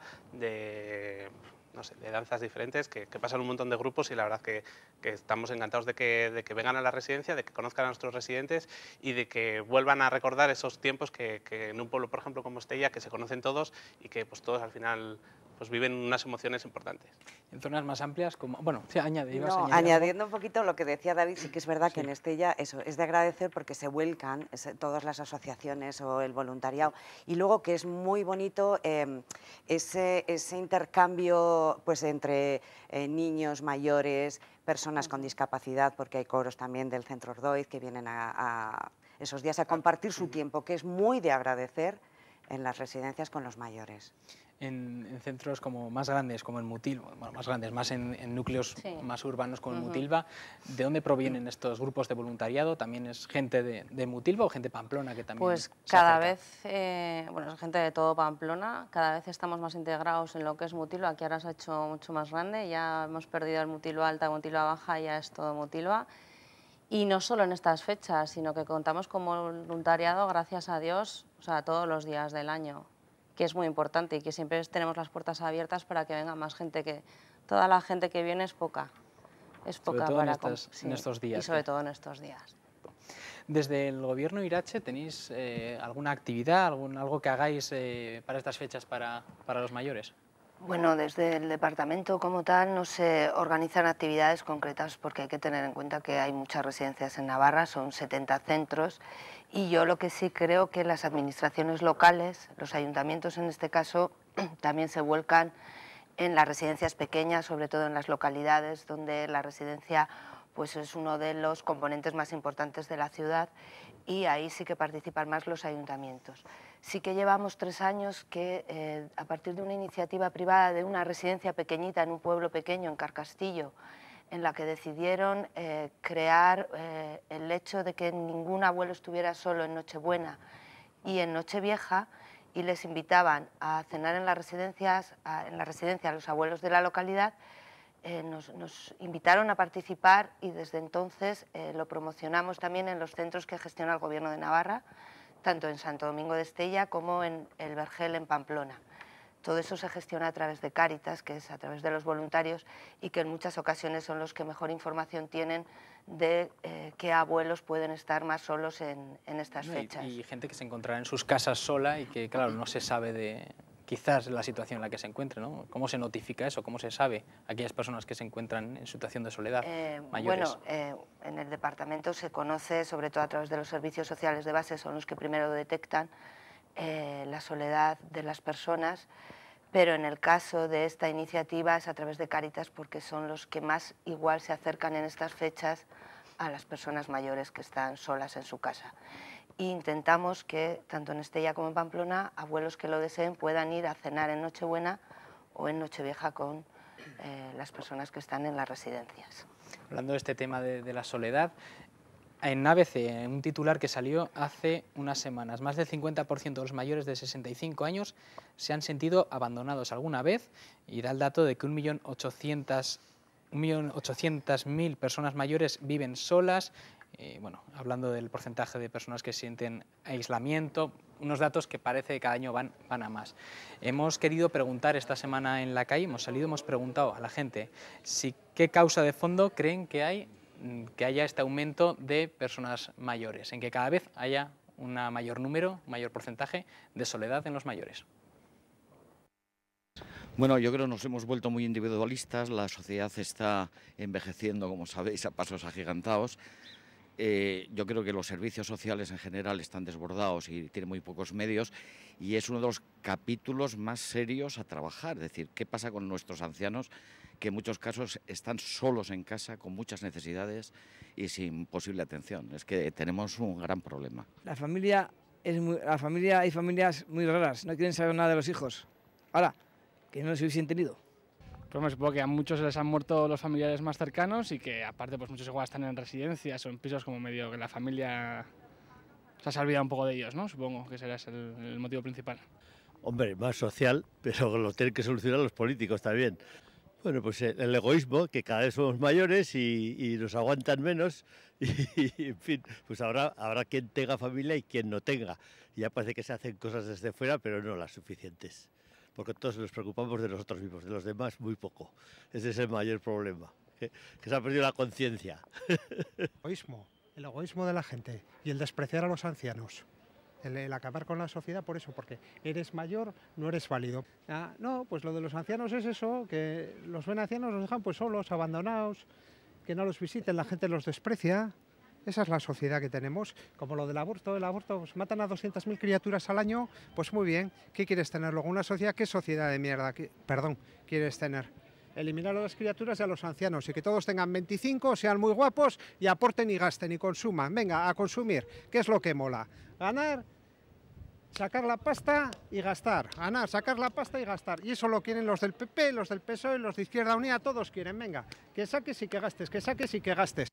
no sé, de danzas diferentes, que pasan un montón de grupos, y la verdad que estamos encantados de que vengan a la residencia, de que conozcan a nuestros residentes y de que vuelvan a recordar esos tiempos que en un pueblo, por ejemplo, como Estella, que se conocen todos y que pues todos al final pues viven unas emociones importantes. En zonas más amplias, como, bueno, sí, añadiendo un poquito lo que decía David, sí que es verdad que en Estella eso es de agradecer porque se vuelcan todas las asociaciones o el voluntariado, y luego que es muy bonito ese intercambio pues entre niños, mayores, personas con discapacidad, porque hay coros también del Centro Ordoiz que vienen a esos días a compartir su tiempo, que es muy de agradecer en las residencias con los mayores. En centros como más grandes, como en Mutilva, bueno, más grandes, más en núcleos más urbanos como en Mutilva, ¿de dónde provienen estos grupos de voluntariado? ¿También es gente de Mutilva o gente de Pamplona que también Pues cada vez, bueno, es gente de todo Pamplona, cada vez estamos más integrados en lo que es Mutilva, que ahora se ha hecho mucho más grande, ya hemos perdido el Mutilva Alta, Mutilva Baja, ya es todo Mutilva. Y no solo en estas fechas, sino que contamos con voluntariado, gracias a Dios, o sea, todos los días del año, que es muy importante y que siempre tenemos las puertas abiertas para que venga más gente, que toda la gente que viene es poca. Es poca sobre todo en estos días. Y sobre todo en estos días. Desde el Gobierno Irache, ¿tenéis alguna actividad, algo que hagáis para estas fechas para los mayores? Bueno, desde el departamento como tal no se organizan actividades concretas porque hay que tener en cuenta que hay muchas residencias en Navarra, son 70 centros, y yo lo que sí creo que las administraciones locales, los ayuntamientos en este caso, también se vuelcan en las residencias pequeñas, sobre todo en las localidades donde la residencia pues es uno de los componentes más importantes de la ciudad, y ahí sí que participan más los ayuntamientos. Sí que llevamos 3 años que a partir de una iniciativa privada de una residencia pequeñita en un pueblo pequeño, en Carcastillo, en la que decidieron crear el hecho de que ningún abuelo estuviera solo en Nochebuena y en Nochevieja, y les invitaban a cenar en las residencias, a los abuelos de la localidad. Nos invitaron a participar y desde entonces lo promocionamos también en los centros que gestiona el Gobierno de Navarra, tanto en Santo Domingo de Estella como en El Vergel, en Pamplona. Todo eso se gestiona a través de Cáritas, que es a través de los voluntarios, y que en muchas ocasiones son los que mejor información tienen de qué abuelos pueden estar más solos en estas fechas. Y gente que se encontrará en sus casas sola y que, claro, no se sabe de quizás la situación en la que se encuentre, ¿no? ¿Cómo se notifica eso? ¿Cómo se sabe a aquellas personas que se encuentran en situación de soledad, mayores? Bueno, en el departamento se conoce, sobre todo a través de los servicios sociales de base, son los que primero detectan la soledad de las personas, pero en el caso de esta iniciativa es a través de Cáritas, porque son los que más igual se acercan en estas fechas a las personas mayores que están solas en su casa. E intentamos que, tanto en Estella como en Pamplona, abuelos que lo deseen puedan ir a cenar en Nochebuena o en Nochevieja con las personas que están en las residencias. Hablando de este tema de la soledad, en ABC, en un titular que salió hace unas semanas, más del 50% de los mayores de 65 años se han sentido abandonados alguna vez, y da el dato de que 1.800.000 personas mayores viven solas. Bueno, hablando del porcentaje de personas que sienten aislamiento, unos datos que parece que cada año van a más. Hemos querido preguntar esta semana en la calle, hemos preguntado a la gente qué causa de fondo creen que haya este aumento de personas mayores, en que cada vez haya un mayor porcentaje de soledad en los mayores. Bueno, yo creo que nos hemos vuelto muy individualistas, la sociedad está envejeciendo, como sabéis, a pasos agigantados. Yo creo que los servicios sociales en general están desbordados y tienen muy pocos medios, y es uno de los capítulos más serios a trabajar. Es decir, ¿qué pasa con nuestros ancianos que en muchos casos están solos en casa, con muchas necesidades y sin posible atención? Es que tenemos un gran problema. Hay familias muy raras, no quieren saber nada de los hijos. Ahora, que no los hubiesen tenido. Pues me supongo que a muchos se les han muerto los familiares más cercanos, y que aparte pues muchos igual están en residencias o en pisos como medio que la familia se ha olvidado un poco de ellos, ¿no? Supongo que ese es el motivo principal. Hombre, más social, pero lo tienen que solucionar los políticos también. Bueno, pues el egoísmo, que cada vez somos mayores y nos aguantan menos, y en fin, pues habrá quien tenga familia y quien no tenga. Y ya parece que se hacen cosas desde fuera, pero no las suficientes. Porque todos nos preocupamos de nosotros mismos, de los demás muy poco. Ese es el mayor problema, que se ha perdido la conciencia. El egoísmo de la gente y el despreciar a los ancianos. El acabar con la sociedad por eso, porque eres mayor, no eres válido. No, pues lo de los ancianos es eso, que los ven ancianos, los dejan pues solos, abandonados, que no los visiten, la gente los desprecia. Esa es la sociedad que tenemos. Como lo del aborto, pues matan a 200.000 criaturas al año, pues muy bien. ¿Qué quieres tener luego? ¿Una sociedad? ¿Qué sociedad de mierda quieres tener? Eliminar a las criaturas y a los ancianos, y que todos tengan 25, sean muy guapos y aporten y gasten y consuman. Venga, a consumir. ¿Qué es lo que mola? Ganar, sacar la pasta y gastar. Ganar, sacar la pasta y gastar. Y eso lo quieren los del PP, los del PSOE, los de Izquierda Unida, todos quieren. Venga, que saques y que gastes, que saques y que gastes.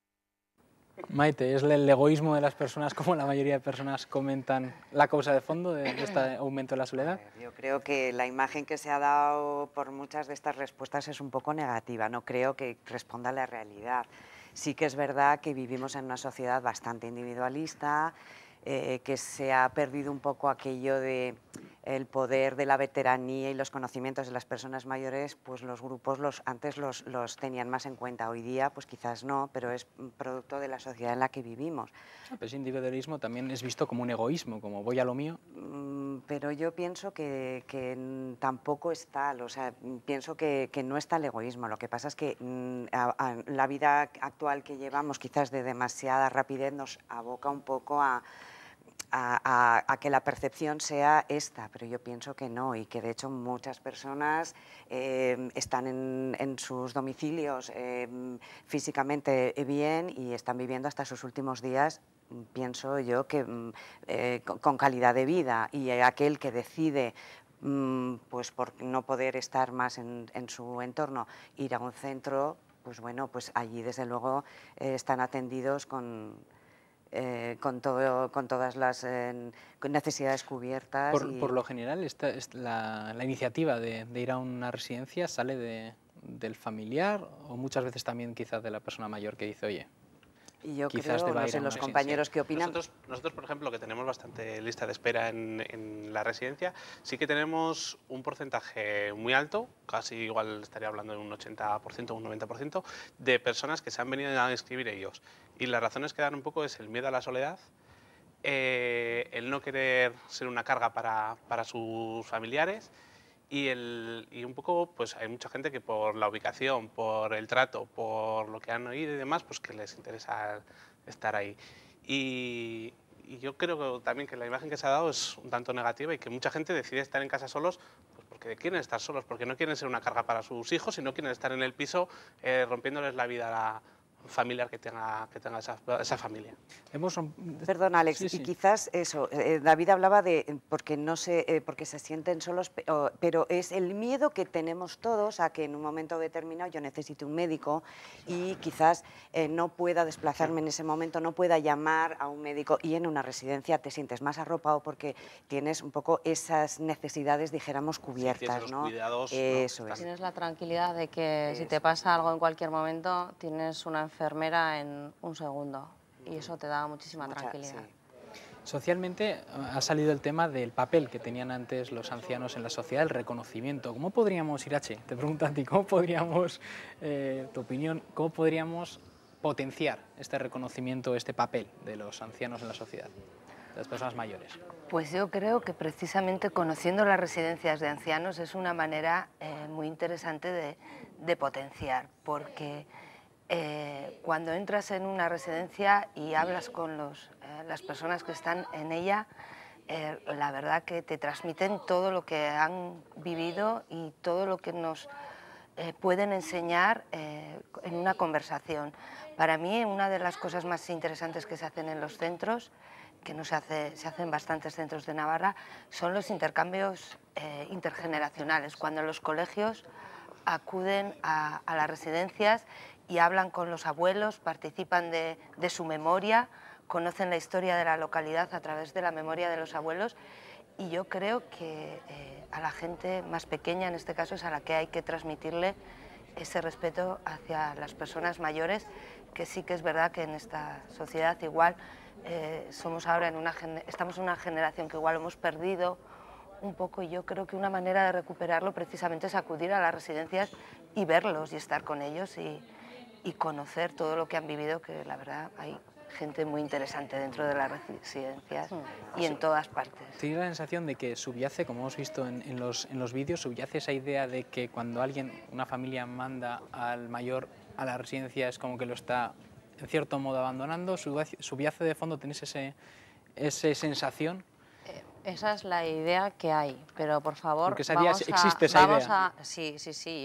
Maite, ¿es el egoísmo de las personas, como la mayoría de personas comentan, la causa de fondo de este aumento de la soledad? Yo creo que la imagen que se ha dado por muchas de estas respuestas es un poco negativa, no creo que responda a la realidad. Sí que es verdad que vivimos en una sociedad bastante individualista, que se ha perdido un poco aquello de el poder de la veteranía y los conocimientos de las personas mayores, pues los grupos antes los tenían más en cuenta. Hoy día pues quizás no, pero es producto de la sociedad en la que vivimos. Pero ese individualismo también es visto como un egoísmo, como voy a lo mío. Pero yo pienso que tampoco es tal, o sea, pienso que no está el egoísmo. Lo que pasa es que la vida actual que llevamos, quizás de demasiada rapidez, nos aboca un poco a que la percepción sea esta, pero yo pienso que no, y que de hecho muchas personas están en sus domicilios físicamente bien y están viviendo hasta sus últimos días, pienso yo, que con calidad de vida, y aquel que decide pues por no poder estar más en su entorno, ir a un centro, pues bueno, pues allí desde luego están atendidos con todas las necesidades cubiertas. Por lo general, la iniciativa de ir a una residencia sale del familiar, o muchas veces también quizás de la persona mayor que dice, oye, y yo quizás creo, no sé, los compañeros que opinan. Nosotros, por ejemplo, que tenemos bastante lista de espera en la residencia, sí que tenemos un porcentaje muy alto, casi igual estaría hablando de un 80%, un 90%, de personas que se han venido a inscribir ellos. Y las razones que dan un poco es el miedo a la soledad, el no querer ser una carga para sus familiares, y un poco, pues hay mucha gente que por la ubicación, por el trato, por lo que han oído y demás, pues que les interesa estar ahí. Y yo creo que también que la imagen que se ha dado es un tanto negativa, y que mucha gente decide estar en casa solos, pues porque quieren estar solos, porque no quieren ser una carga para sus hijos y no quieren estar en el piso rompiéndoles la vida a la familiar que tenga esa familia. Perdón, Alex, sí, sí. Y quizás eso, David hablaba de porque se sienten solos, pero es el miedo que tenemos todos a que en un momento determinado yo necesite un médico y quizás no pueda desplazarme en ese momento, no pueda llamar a un médico, y en una residencia te sientes más arropado porque tienes un poco esas necesidades, dijéramos, cubiertas, sí, tienes ¿no? Los cuidados, eso ¿no? es. Tienes la tranquilidad de que si te pasa algo en cualquier momento, tienes una enfermera en un segundo, y eso te da muchísima tranquilidad. Sí. Socialmente ha salido el tema del papel que tenían antes los ancianos en la sociedad, el reconocimiento. ¿Cómo podríamos, Irache, te pregunto a ti, cómo podríamos, tu opinión, cómo podríamos potenciar este reconocimiento, este papel de los ancianos en la sociedad, de las personas mayores? Pues yo creo que precisamente conociendo las residencias de ancianos es una manera muy interesante de potenciar, porque cuando entras en una residencia y hablas con las personas que están en ella, la verdad que te transmiten todo lo que han vivido y todo lo que nos pueden enseñar en una conversación. Para mí, una de las cosas más interesantes que se hacen en los centros, que no se hacen en bastantes centros de Navarra, son los intercambios intergeneracionales, cuando los colegios acuden a las residencias y hablan con los abuelos, participan de su memoria, conocen la historia de la localidad a través de la memoria de los abuelos, y yo creo que a la gente más pequeña, en este caso, es a la que hay que transmitirle ese respeto hacia las personas mayores, que sí que es verdad que en esta sociedad igual estamos en una generación que igual hemos perdido un poco, y yo creo que una manera de recuperarlo precisamente es acudir a las residencias y verlos y estar con ellos y conocer todo lo que han vivido, que la verdad hay gente muy interesante dentro de las residencias y en todas partes. Tengo la sensación de que subyace, como hemos visto en los vídeos, subyace esa idea de que cuando una familia manda al mayor a la residencia es como que lo está en cierto modo abandonando. Subyace de fondo, ¿tenéis esa sensación? Esa es la idea que hay, pero por favor, existe esa idea. Sí,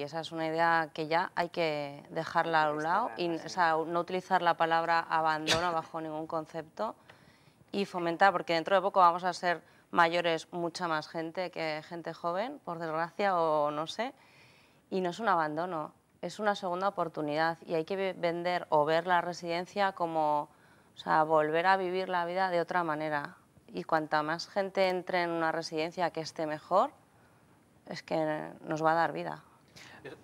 esa es una idea que ya hay que dejarla a un lado y no utilizar la palabra abandono bajo ningún concepto y fomentar, porque dentro de poco vamos a ser mayores mucha más gente que gente joven, por desgracia, o no sé, y no es un abandono, es una segunda oportunidad, y hay que vender o ver la residencia como, volver a vivir la vida de otra manera. Y cuanta más gente entre en una residencia que esté mejor, es que nos va a dar vida.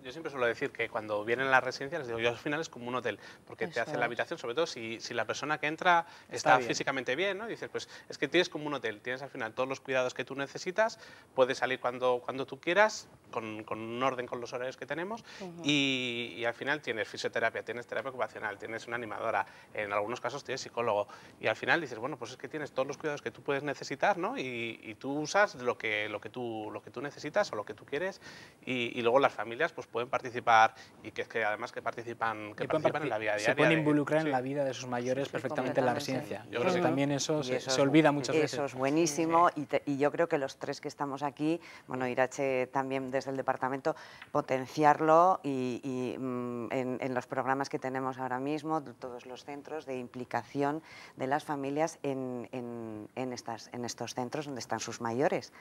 Yo siempre suelo decir que cuando vienen a la residencia, les digo, yo al final es como un hotel, porque te hace la habitación, sobre todo si la persona que entra está físicamente bien, ¿no? Dices, pues es que tienes como un hotel, tienes al final todos los cuidados que tú necesitas, puedes salir cuando tú quieras, con un orden con los horarios que tenemos, y al final tienes fisioterapia, tienes terapia ocupacional, tienes una animadora, en algunos casos tienes psicólogo, y al final dices, bueno, pues es que tienes todos los cuidados que tú puedes necesitar, ¿no? Y tú usas lo que tú necesitas o lo que tú quieres, y luego las familias pues pueden participar, y que es que además que participan en la vida diaria. Se pueden involucrar en la vida de sus mayores perfectamente en la residencia. Yo creo que también eso se olvida muchas veces. Eso es buenísimo, y yo creo que los tres que estamos aquí, bueno, Irache también desde el departamento, potenciarlo y en los programas que tenemos ahora mismo, todos los centros de implicación de las familias en estos centros donde están sus mayores.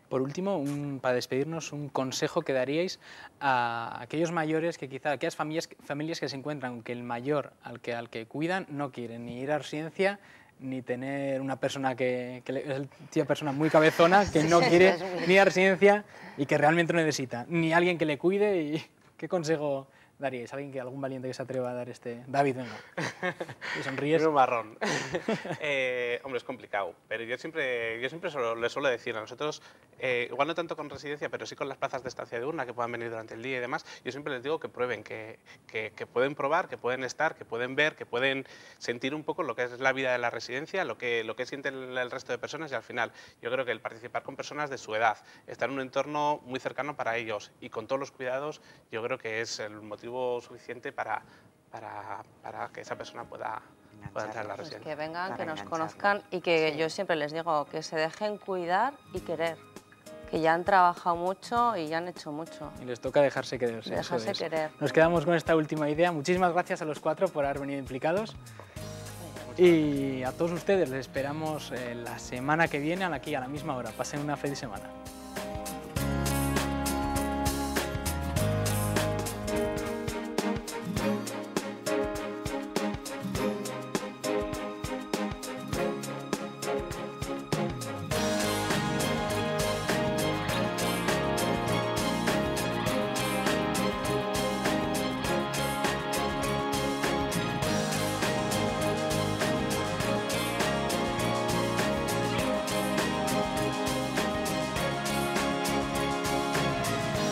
Por último, para despedirnos, un consejo que daríais a aquellos mayores que quizá, aquellas familias que se encuentran que el mayor al que cuidan no quiere ni ir a residencia ni tener una persona persona muy cabezona que no quiere ni ir a residencia y que realmente lo necesita, ni alguien que le cuide. Y ¿qué consejo daríais? ¿Algún valiente que se atreva a dar David, venga. ¿Y sonríes? Un marrón. Hombre, es complicado, pero yo siempre le suelo decir a nosotros, igual no tanto con residencia, pero sí con las plazas de estancia diurna, que puedan venir durante el día y demás, yo siempre les digo que prueben, que pueden probar, que pueden estar, que pueden ver, que pueden sentir un poco lo que es la vida de la residencia, lo que sienten el resto de personas, y al final yo creo que el participar con personas de su edad, estar en un entorno muy cercano para ellos y con todos los cuidados, yo creo que es el motivo suficiente para que esa persona pueda entrar en la residencia. Que vengan, que nos conozcan y que yo siempre les digo que se dejen cuidar y querer. que ya han trabajado mucho y ya han hecho mucho. Y les toca dejarse querer. Dejarse querer. Nos quedamos con esta última idea. Muchísimas gracias a los 4 por haber venido implicados. Y a todos ustedes les esperamos la semana que viene aquí a la misma hora. Pasen una feliz semana.